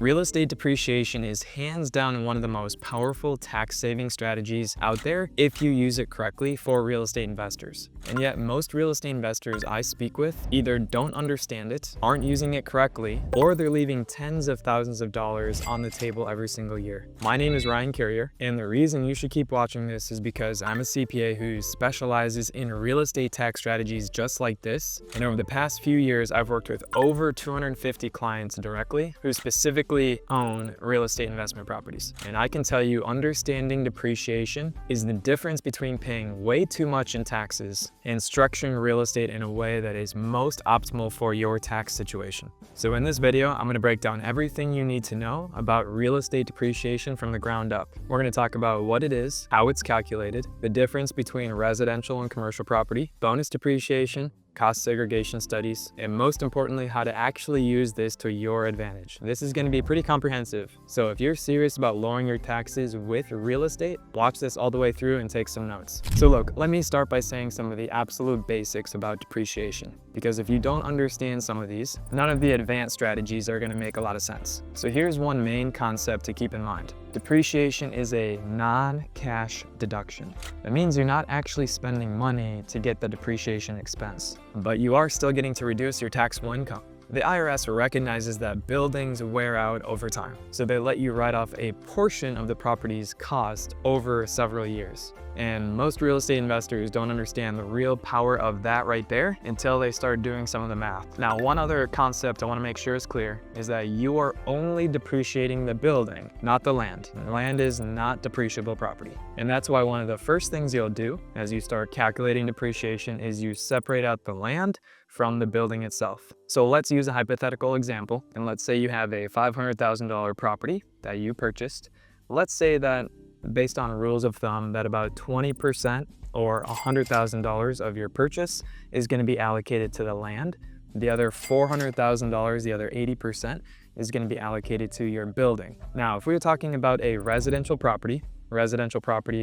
Real estate depreciation is hands down one of the most powerful tax saving strategies out there if you use it correctly for real estate investors. And yet most real estate investors I speak with either don't understand it, aren't using it correctly, or they're leaving tens of thousands of dollars on the table every single year. My name is Ryan Carrier, and the reason you should keep watching this is because I'm a CPA who specializes in real estate tax strategies just like this. And over the past few years, I've worked with over 250 clients directly who specifically own real estate investment properties. And I can tell you, understanding depreciation is the difference between paying way too much in taxes and structuring real estate in a way that is most optimal for your tax situation. So in this video, I'm going to break down everything you need to know about real estate depreciation from the ground up. We're going to talk about what it is, how it's calculated, the difference between residential and commercial property, bonus depreciation, cost segregation studies, and most importantly, how to actually use this to your advantage. This is going to be pretty comprehensive. So if you're serious about lowering your taxes with real estate, watch this all the way through and take some notes. So look, let me start by saying some of the absolute basics about depreciation, because if you don't understand some of these, none of the advanced strategies are going to make a lot of sense. So here's one main concept to keep in mind. Depreciation is a non-cash deduction. That means you're not actually spending money to get the depreciation expense, but you are still getting to reduce your taxable income. The IRS recognizes that buildings wear out over time, so they let you write off a portion of the property's cost over several years. And most real estate investors don't understand the real power of that right there until they start doing some of the math. Now, one other concept I want to make sure is clear is that you are only depreciating the building, not the land. The land is not depreciable property. And that's why one of the first things you'll do as you start calculating depreciation is you separate out the land from the building itself. So let's use a hypothetical example, and let's say you have a $500,000 property that you purchased. Let's say that based on rules of thumb that about 20% or $100,000 of your purchase is going to be allocated to the land. The other $400,000, the other 80%, is going to be allocated to your building. Now, if we were talking about a residential property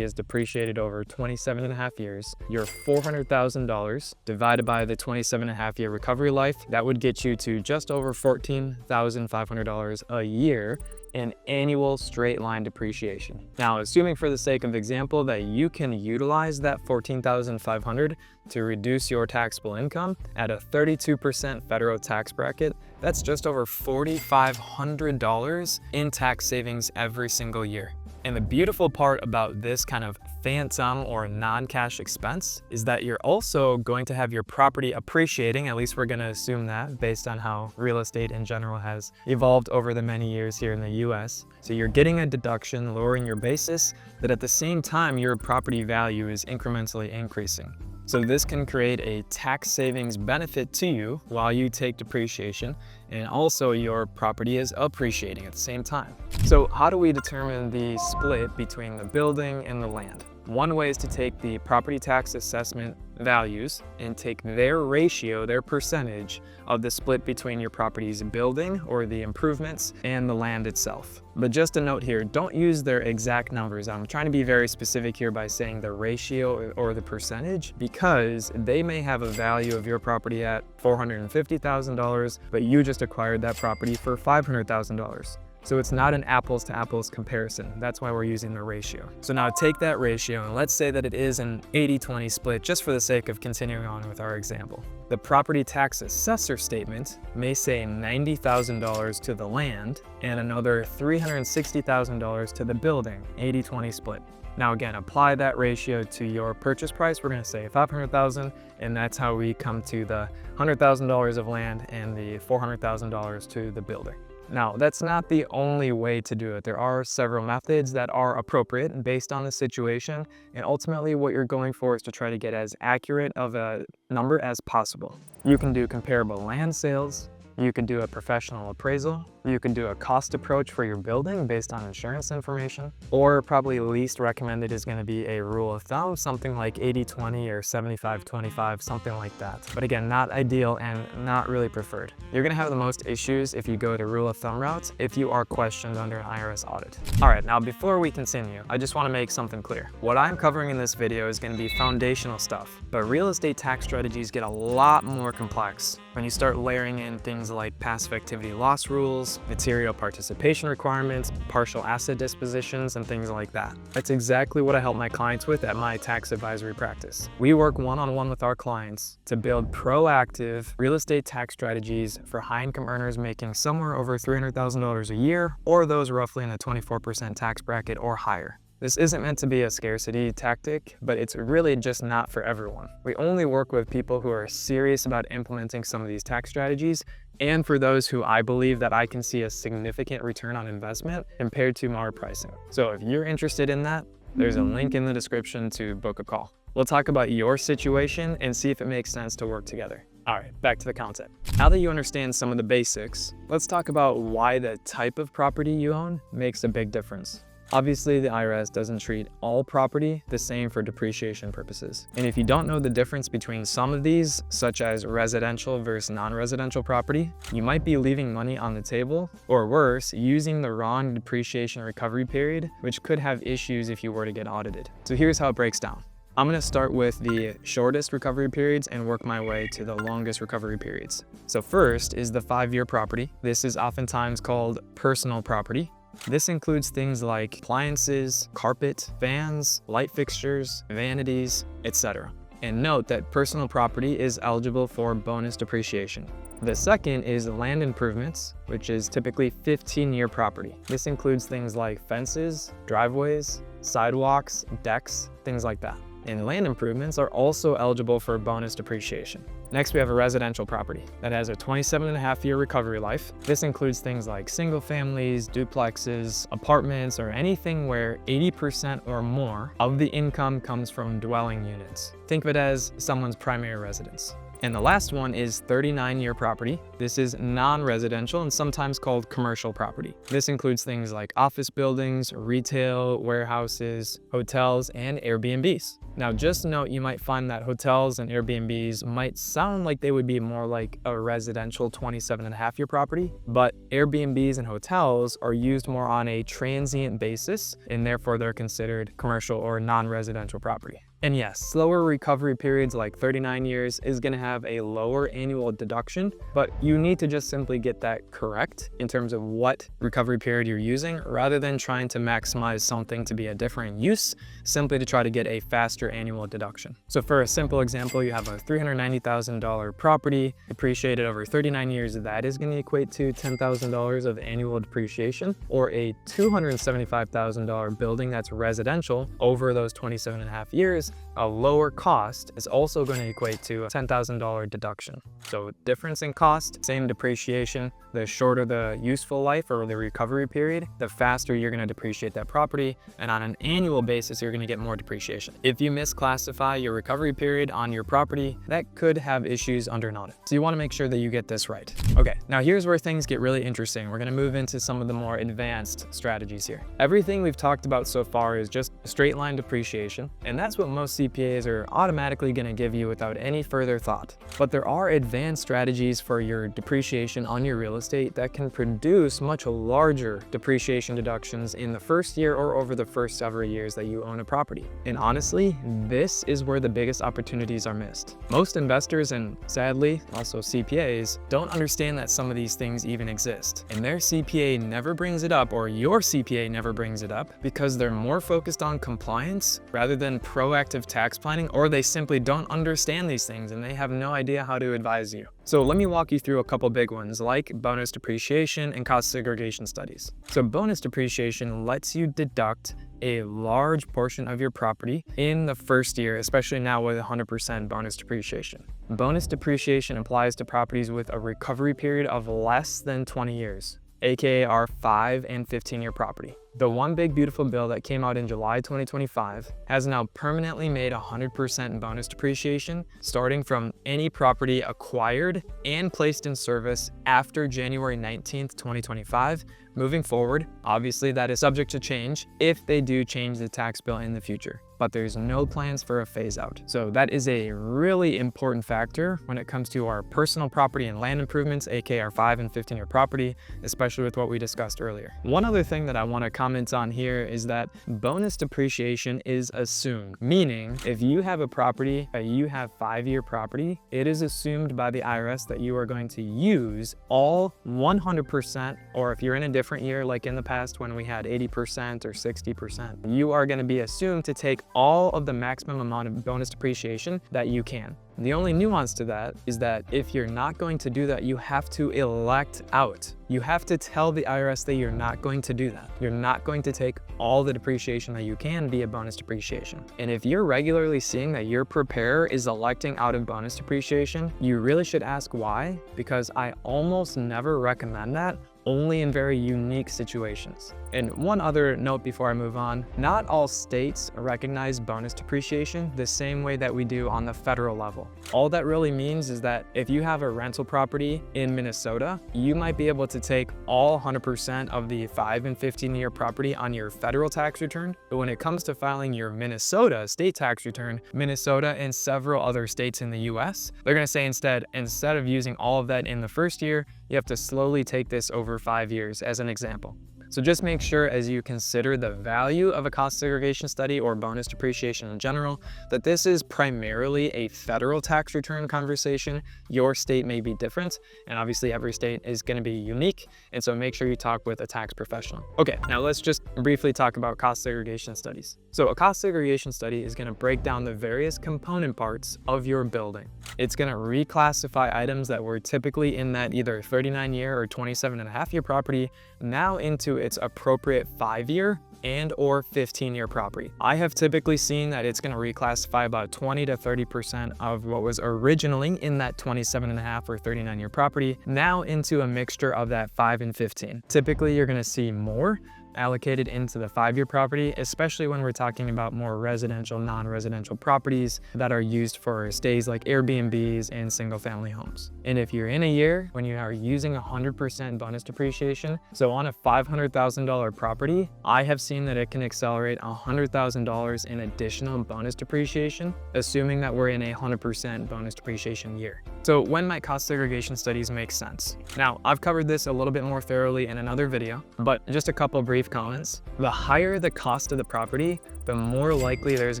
is depreciated over 27 and a half years. Your $400,000 divided by the 27 and a half year recovery life, that would get you to just over $14,500 a year in annual straight line depreciation. Now, assuming for the sake of example that you can utilize that $14,500 to reduce your taxable income at a 32% federal tax bracket, that's just over $4,500 in tax savings every single year. And the beautiful part about this kind of phantom or non-cash expense is that you're also going to have your property appreciating, at least we're going to assume that based on how real estate in general has evolved over the many years here in the US. So you're getting a deduction, lowering your basis, but at the same time, your property value is incrementally increasing. So this can create a tax savings benefit to you while you take depreciation, and also your property is appreciating at the same time. So how do we determine the split between the building and the land? One way is to take the property tax assessment values and take their ratio, their percentage of the split between your property's building or the improvements and the land itself. But just a note here, don't use their exact numbers. I'm trying to be very specific here by saying the ratio or the percentage, because they may have a value of your property at $450,000, but you just acquired that property for $500,000. So it's not an apples to apples comparison. That's why we're using the ratio. So now take that ratio and let's say that it is an 80-20 split, just for the sake of continuing on with our example. The property tax assessor statement may say $90,000 to the land and another $360,000 to the building, 80-20 split. Now again, apply that ratio to your purchase price. We're going to say $500,000, and that's how we come to the $100,000 of land and the $400,000 to the building. Now, that's not the only way to do it. There are several methods that are appropriate based on the situation, and ultimately what you're going for is to try to get as accurate of a number as possible. You can do comparable land sales, you can do a professional appraisal, you can do a cost approach for your building based on insurance information, or probably least recommended is going to be a rule of thumb, something like 80-20 or 75-25, something like that. But again, not ideal and not really preferred. You're going to have the most issues if you go to rule of thumb routes if you are questioned under an IRS audit. All right, now before we continue, I just want to make something clear. What I'm covering in this video is going to be foundational stuff, but real estate tax strategies get a lot more complex. When you start layering in things like passive activity loss rules, material participation requirements, partial asset dispositions, and things like that. That's exactly what I help my clients with at my tax advisory practice. We work one-on-one with our clients to build proactive real estate tax strategies for high-income earners making somewhere over $300,000 a year, or those roughly in a 24% tax bracket or higher. This isn't meant to be a scarcity tactic, but it's really just not for everyone. We only work with people who are serious about implementing some of these tax strategies, and for those who I believe that I can see a significant return on investment compared to our pricing. So if you're interested in that, there's a link in the description to book a call. We'll talk about your situation and see if it makes sense to work together. All right, back to the content. Now that you understand some of the basics, let's talk about why the type of property you own makes a big difference. Obviously, the IRS doesn't treat all property the same for depreciation purposes. And if you don't know the difference between some of these, such as residential versus non-residential property, you might be leaving money on the table, or worse, using the wrong depreciation recovery period, which could have issues if you were to get audited. So here's how it breaks down. I'm going to start with the shortest recovery periods and work my way to the longest recovery periods. So first is the 5-year property. This is oftentimes called personal property. This includes things like appliances, carpet, fans, light fixtures, vanities, etc. And note that personal property is eligible for bonus depreciation. The second is land improvements, which is typically 15-year property. This includes things like fences, driveways, sidewalks, decks, things like that. And land improvements are also eligible for bonus depreciation. Next, we have a residential property that has a 27.5-year recovery life. This includes things like single families, duplexes, apartments, or anything where 80% or more of the income comes from dwelling units. Think of it as someone's primary residence. And the last one is 39-year property. This is non-residential and sometimes called commercial property. This includes things like office buildings, retail, warehouses, hotels, and Airbnbs. Now, just note, you might find that hotels and Airbnbs might sound like they would be more like a residential 27.5-year property, but Airbnbs and hotels are used more on a transient basis, and therefore they're considered commercial or non-residential property. And yes, slower recovery periods like 39 years is going to have a lower annual deduction, but you need to just simply get that correct in terms of what recovery period you're using, rather than trying to maximize something to be a different use simply to try to get a faster annual deduction. So for a simple example, you have a $390,000 property depreciated over 39 years. That is going to equate to $10,000 of annual depreciation, or a $275,000 building that's residential over those 27.5 years. A lower cost is also going to equate to a $10,000 deduction. So difference in cost, same depreciation. The shorter the useful life or the recovery period, the faster you're going to depreciate that property. And on an annual basis, you're going to get more depreciation. If you misclassify your recovery period on your property, that could have issues under an audit. So you want to make sure that you get this right. Okay, now here's where things get really interesting. We're going to move into some of the more advanced strategies here. Everything we've talked about so far is just straight line depreciation, and that's what most CPAs are automatically going to give you without any further thought. But there are advanced strategies for your depreciation on your real estate that can produce much larger depreciation deductions in the first year or over the first several years that you own a property. And honestly, this is where the biggest opportunities are missed. Most investors, and sadly also CPAs, don't understand that some of these things even exist. And their CPA never brings it up, or your CPA never brings it up, because they're more focused on compliance rather than proactive tax planning, or they simply don't understand these things and they have no idea how to advise you. So let me walk you through a couple big ones like bonus depreciation and cost segregation studies. So bonus depreciation lets you deduct a large portion of your property in the first year, especially now with 100% bonus depreciation. Bonus depreciation applies to properties with a recovery period of less than 20 years, aka our 5 and 15-year property. The One Big Beautiful Bill that came out in July 2025 has now permanently made 100% bonus depreciation starting from any property acquired and placed in service after January 19th, 2025. Moving forward, obviously that is subject to change if they do change the tax bill in the future. but there's no plans for a phase out. So that is a really important factor when it comes to our personal property and land improvements, aka our 5 and 15-year property, especially with what we discussed earlier. One other thing that I want to comment on here is that bonus depreciation is assumed, meaning if you have a property, you have 5-year property, it is assumed by the IRS that you are going to use all 100%, or if you're in a different year, like in the past when we had 80% or 60%, you are going to be assumed to take all of the maximum amount of bonus depreciation that you can. The only nuance to that is that if you're not going to do that, you have to elect out. You have to tell the IRS that you're not going to do that. You're not going to take all the depreciation that you can via bonus depreciation. And if you're regularly seeing that your preparer is electing out of bonus depreciation, you really should ask why, because I almost never recommend that, only in very unique situations. And one other note before I move on, not all states recognize bonus depreciation the same way that we do on the federal level. All that really means is that if you have a rental property in Minnesota, you might be able to take all 100% of the 5 and 15-year property on your federal tax return. But when it comes to filing your Minnesota state tax return, Minnesota and several other states in the US, they're gonna say instead of using all of that in the first year, you have to slowly take this over 5 years as an example. So just make sure as you consider the value of a cost segregation study or bonus depreciation in general, that this is primarily a federal tax return conversation. Your state may be different, and obviously every state is going to be unique, and so make sure you talk with a tax professional. Okay, now let's just briefly talk about cost segregation studies. So a cost segregation study is going to break down the various component parts of your building. It's going to reclassify items that were typically in that either 39-year or 27.5-year property now into its appropriate 5-year and or 15-year property. I have typically seen that it's going to reclassify about 20 to 30% of what was originally in that 27.5 or 39-year property now into a mixture of that 5 and 15. Typically, you're going to see more allocated into the 5-year property, especially when we're talking about more residential, non-residential properties that are used for stays like Airbnbs and single-family homes. And if you're in a year when you are using 100% bonus depreciation, so on a $500,000 property, I have seen that it can accelerate $100,000 in additional bonus depreciation, assuming that we're in a 100% bonus depreciation year. So when might cost segregation studies make sense? Now, I've covered this a little bit more thoroughly in another video, but just a couple of brief comments. The higher the cost of the property, the more likely there's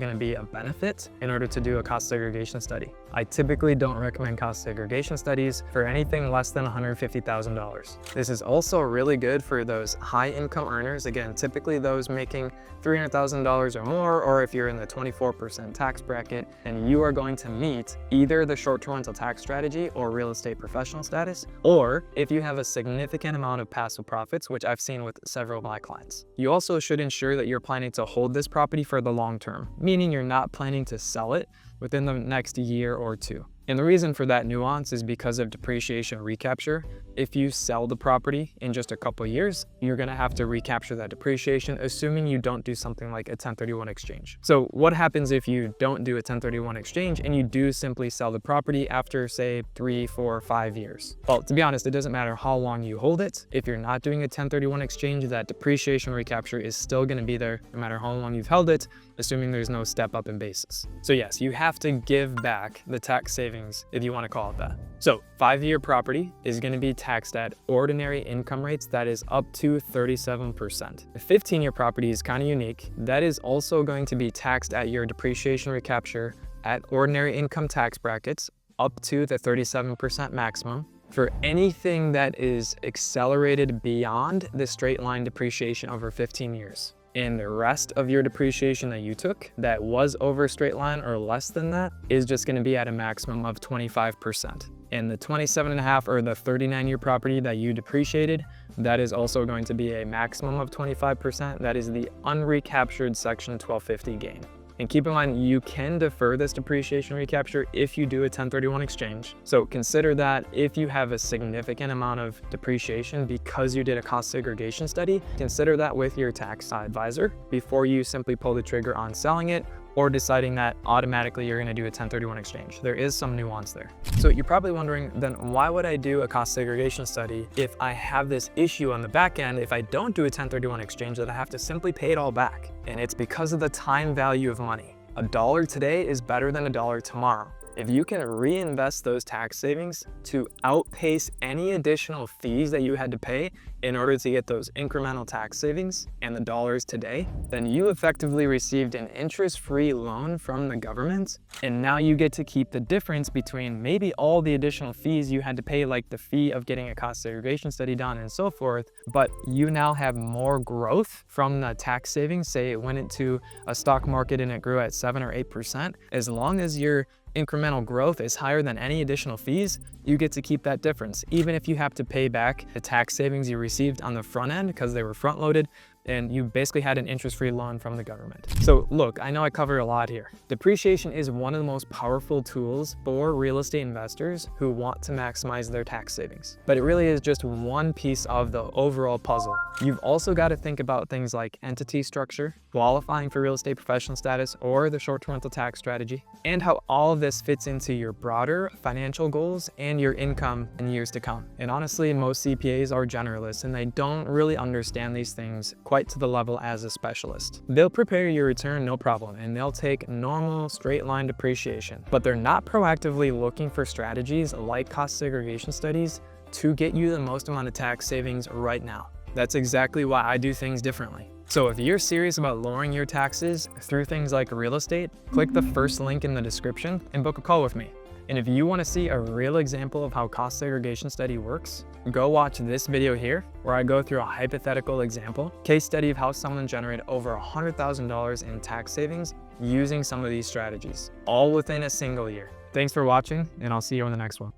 going to be a benefit in order to do a cost segregation study. I typically don't recommend cost segregation studies for anything less than $150,000. This is also really good for those high income earners, again, typically those making $300,000 or more, or if you're in the 24% tax bracket and you are going to meet either the short-term rental tax strategy or real estate professional status, or if you have a significant amount of passive profits, which I've seen with several of my clients. You also should ensure that you're planning to hold this property for the long term, meaning you're not planning to sell it within the next year or two. And the reason for that nuance is because of depreciation recapture. If you sell the property in just a couple of years, you're going to have to recapture that depreciation, assuming you don't do something like a 1031 exchange. So what happens if you don't do a 1031 exchange and you do simply sell the property after, say, 3, 4, 5 years? Well, to be honest, it doesn't matter how long you hold it. If you're not doing a 1031 exchange, that depreciation recapture is still going to be there no matter how long you've held it, assuming there's no step up in basis. So yes, you have to give back the tax savings, if you want to call it that. So 5-year property is going to be taxed at ordinary income rates that is up to 37%. The 15-year property is kind of unique. That is also going to be taxed at your depreciation recapture at ordinary income tax brackets up to the 37% maximum. For anything that is accelerated beyond the straight line depreciation over 15 years. And the rest of your depreciation that you took that was over straight line or less than that is just going to be at a maximum of 25%. And the 27.5 or the 39-year property that you depreciated, that is also going to be a maximum of 25%. That is the unrecaptured Section 1250 gain. And keep in mind, you can defer this depreciation recapture if you do a 1031 exchange. So consider that if you have a significant amount of depreciation because you did a cost segregation study, consider that with your tax advisor before you simply pull the trigger on selling it or deciding that automatically you're gonna do a 1031 exchange. There is some nuance there. So you're probably wondering, then why would I do a cost segregation study if I have this issue on the back end if I don't do a 1031 exchange that I have to simply pay it all back? And it's because of the time value of money. $1 today is better than $1 tomorrow. If you can reinvest those tax savings to outpace any additional fees that you had to pay in order to get those incremental tax savings and the dollars today, then you effectively received an interest-free loan from the government, and now you get to keep the difference between maybe all the additional fees you had to pay, like the fee of getting a cost segregation study done and so forth, but you now have more growth from the tax savings. Say it went into a stock market and it grew at 7 or 8%. As long as your incremental growth is higher than any additional fees, you get to keep that difference, even if you have to pay back the tax savings you received on the front end because they were front loaded and you basically had an interest-free loan from the government. So look, I know I covered a lot here. Depreciation is one of the most powerful tools for real estate investors who want to maximize their tax savings. But it really is just one piece of the overall puzzle. You've also got to think about things like entity structure, qualifying for real estate professional status or the short-term rental tax strategy, and how all of this fits into your broader financial goals and your income in years to come. And honestly, most CPAs are generalists and they don't really understand these things quite to the level as a specialist. They'll prepare your return no problem, and they'll take normal straight line depreciation, but they're not proactively looking for strategies like cost segregation studies to get you the most amount of tax savings right now. That's exactly why I do things differently. So if you're serious about lowering your taxes through things like real estate, click the first link in the description and book a call with me. And if you want to see a real example of how cost segregation study works, go watch this video here where I go through a hypothetical example, case study of how someone generated over $100,000 in tax savings using some of these strategies, all within a single year. Thanks for watching, and I'll see you in the next one.